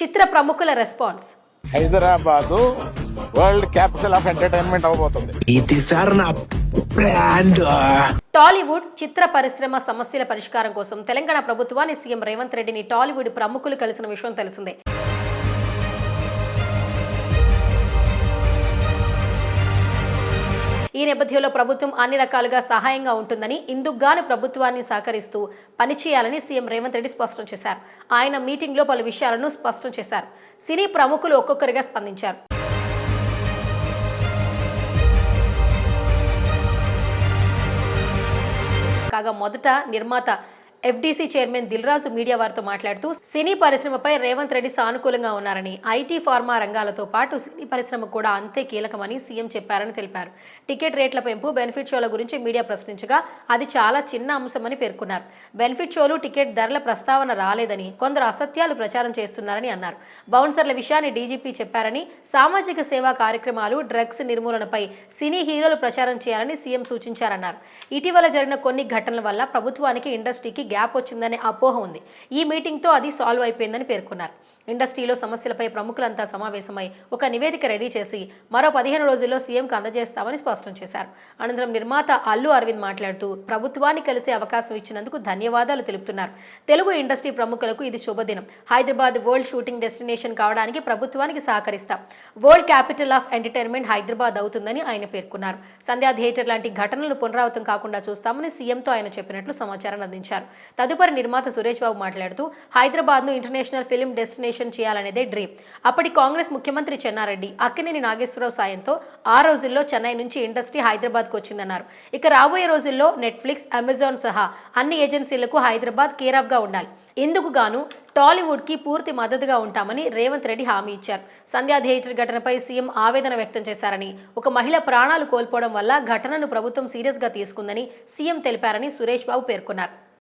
చిత్ర ప్రముఖుల response. Hyderabad world capital of entertainment అవబోతుంది. ఇది సార్ నా బ్రాండ్. టాలీవుడ్ చిత్ర పరిశ్రమ సమస్యల పరిష్కారం కోసం తెలంగాణ ప్రభుత్వాన్ని సీఎం రేవంత్ రెడ్డిని టాలీవుడ్ ప్రముఖులు కలిసిన విషయం తెలిసిందే. ఈ నేపథ్యంలో ప్రభుత్వం అన్ని రకాలుగా సహాయంగా ఉంటుందని, ఇందుకుగాను ప్రభుత్వాన్ని సహకరిస్తూ పనిచేయాలని సీఎం రేవంత్ రెడ్డి స్పష్టం చేశారు. ఆయన మీటింగ్లో పలు విషయాలను స్పష్టం చేశారు. సినీ ప్రముఖులు ఒక్కొక్కరిగా స్పందించారు. కాగా మొదట నిర్మాత ఎఫ్డీసీ చైర్మన్ దిల్రాజు మీడియా వారితో మాట్లాడుతూ సినీ పరిశ్రమపై రేవంత్ రెడ్డి సానుకూలంగా ఉన్నారని, ఐటీ ఫార్మా రంగాలతో పాటు సినీ పరిశ్రమ కూడా అంతే కీలకమని సీఎం చెప్పారని తెలిపారు. టికెట్ రేట్ల పెంపు, బెనిఫిట్ షోల గురించి మీడియా ప్రశ్నించగా అది చాలా చిన్న అంశమని పేర్కొన్నారు. బెనిఫిట్ షోలు, టికెట్ ధరల ప్రస్తావన రాలేదని, కొందరు అసత్యాలు ప్రచారం చేస్తున్నారని అన్నారు. బౌన్సర్ల విషయాన్ని డీజీపీ చెప్పారని, సామాజిక సేవా కార్యక్రమాలు, డ్రగ్స్ నిర్మూలనపై సినీ హీరోలు ప్రచారం చేయాలని సీఎం సూచించారన్నారు. ఇటీవల జరిగిన కొన్ని ఘటనల వల్ల ప్రభుత్వానికి, ఇండస్ట్రీకి గ్యాప్ వచ్చిందనే అపోహ ఉంది. ఈ మీటింగ్తో అది సాల్వ్ అయిపోయిందని పేర్కొన్నారు. ఇండస్ట్రీలో సమస్యలపై ప్రముఖులంతా సమావేశమై ఒక నివేదిక రెడీ చేసి మరో 15 రోజుల్లో సీఎంకు అందజేస్తామని స్పష్టం చేశారు. అనంతరం నిర్మాత అల్లు అరవింద్ మాట్లాడుతూ ప్రభుత్వాన్ని కలిసే అవకాశం ఇచ్చినందుకు ధన్యవాదాలు తెలుపుతున్నారు. తెలుగు ఇండస్ట్రీ ప్రముఖులకు ఇది శుభదినం. హైదరాబాద్ వరల్డ్ షూటింగ్ డెస్టినేషన్ కావడానికి ప్రభుత్వానికి సహకరిస్తాం. World capital of entertainment Hyderabad అవుతుందని ఆయన పేర్కొన్నారు. సంధ్యా థియేటర్ లాంటి ఘటనలు పునరావృతం కాకుండా చూస్తామని సీఎంతో ఆయన చెప్పినట్లు సమాచారం అందించారు. తదుపరి నిర్మాత సురేష్ బాబు మాట్లాడుతూ హైదరాబాద్ను ఇంటర్నేషనల్ ఫిల్మ్ డెస్టినేషన్ చేయాలనేదే డ్రీమ్. అప్పటి కాంగ్రెస్ ముఖ్యమంత్రి చెన్నారెడ్డి, అక్కినేని నాగేశ్వరరావు సాయంతో ఆ రోజుల్లో చెన్నై నుంచి ఇండస్ట్రీ హైదరాబాద్కు వచ్చిందన్నారు. ఇక రాబోయే రోజుల్లో నెట్ఫ్లిక్స్, అమెజాన్ సహా అన్ని ఏజెన్సీలకు హైదరాబాద్ కేరాఫ్గా ఉండాలి. ఇందుకు గాను టాలీవుడ్కి పూర్తి మద్దతుగా ఉంటామని రేవంత్ రెడ్డి హామీ ఇచ్చారు. సంధ్యా థియేటర్ ఘటనపై సీఎం ఆవేదన వ్యక్తం చేశారని, ఒక మహిళ ప్రాణాలు కోల్పోవడం వల్ల ఘటనను ప్రభుత్వం సీరియస్గా తీసుకుందని సీఎం తెలిపారని సురేష్ బాబు పేర్కొన్నారు.